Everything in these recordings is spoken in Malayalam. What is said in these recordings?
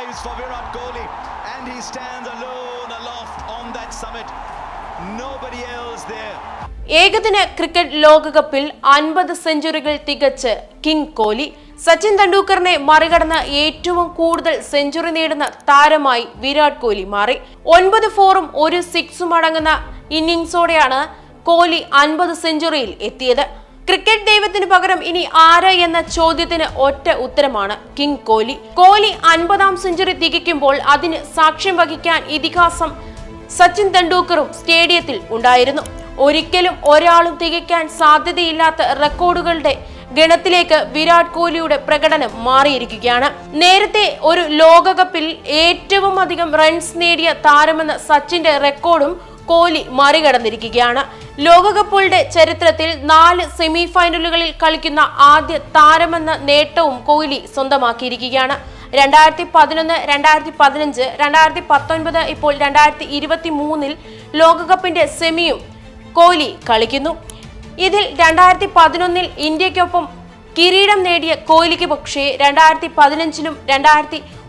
arrives for Virat Kohli and he stands alone aloft on that summit. Nobody else there. ഏകദിന ക്രിക്കറ്റ് ലോകകപ്പിൽ 50 സെഞ്ചുറികൾ തികച്ച് കിങ് കോഹ്ലി. സച്ചിൻ തെണ്ടുൽക്കറിനെ മറികടന്ന് ഏറ്റവും കൂടുതൽ സെഞ്ചുറി നേടുന്ന താരമായി വിരാട് കോഹ്ലി മാറി. 9 ഫോറും 1 സിക്സും അടങ്ങുന്ന ഇന്നിംഗ്സോടെയാണ് കോഹ്ലി 50 സെഞ്ചുറിയിൽ എത്തിയത്. ക്രിക്കറ്റ് ദൈവത്തിന് പകരം ഇനി ആര് എന്ന ചോദ്യത്തിന് ഒറ്റ ഉത്തരമാണ് കിങ് കോഹ്ലി. കോഹ്ലി 50ാം സെഞ്ചുറി തികയ്ക്കുമ്പോൾ അതിന് സാക്ഷ്യം വഹിക്കാൻ ഇതിഹാസം സച്ചിൻ തെണ്ടുൽക്കറും സ്റ്റേഡിയത്തിൽ ഉണ്ടായിരുന്നു. ഒരിക്കലും ഒരാളും തികയ്ക്കാൻ സാധ്യതയില്ലാത്ത റെക്കോർഡുകളുടെ ഗണത്തിലേക്ക് വിരാട് കോഹ്ലിയുടെ പ്രകടനം മാറിയിരിക്കുകയാണ്. നേരത്തെ ഒരു ലോകകപ്പിൽ ഏറ്റവും അധികം റൺസ് നേടിയ താരമെന്ന സച്ചിന്റെ റെക്കോർഡും കോഹ്ലി മറികടന്നിരിക്കുകയാണ്. ലോകകപ്പുകളുടെ ചരിത്രത്തിൽ 4 സെമി ഫൈനലുകളിൽ കളിക്കുന്ന ആദ്യ താരമെന്ന നേട്ടവും കോഹ്ലി സ്വന്തമാക്കിയിരിക്കുകയാണ്. 2011, 2015, 2019, ഇപ്പോൾ 2023 ലോകകപ്പിന്റെ സെമിയും കോഹ്ലി കളിക്കുന്നു. ഇതിൽ 2011 ഇന്ത്യക്കൊപ്പം കിരീടം നേടിയ കോഹ്ലിക്ക് പക്ഷേ 2015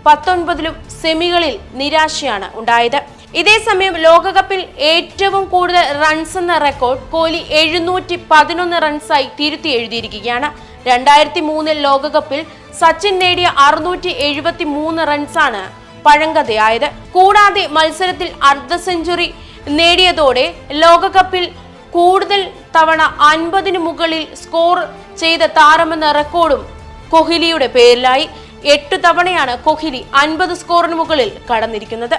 2019 സെമികളിൽ നിരാശയാണ് ഉണ്ടായത്. ഇതേസമയം ലോകകപ്പിൽ ഏറ്റവും കൂടുതൽ റൺസ് എന്ന റെക്കോർഡ് കോഹ്ലി 711 റൺസായി തിരുത്തി എഴുതിയിരിക്കുകയാണ്. 2003 ലോകകപ്പിൽ സച്ചിൻ നേടിയ 673 റൺസാണ് പഴങ്കഥയായത്. കൂടാതെ മത്സരത്തിൽ അർദ്ധ സെഞ്ചുറി നേടിയതോടെ ലോകകപ്പിൽ കൂടുതൽ തവണ 50 മുകളിൽ സ്കോർ ചെയ്ത താരമെന്ന റെക്കോർഡും കോഹ്ലിയുടെ പേരിലായി. 8 തവണയാണ് കോഹ്ലി 50 സ്കോറിന് മുകളിൽ കടന്നിരിക്കുന്നത്.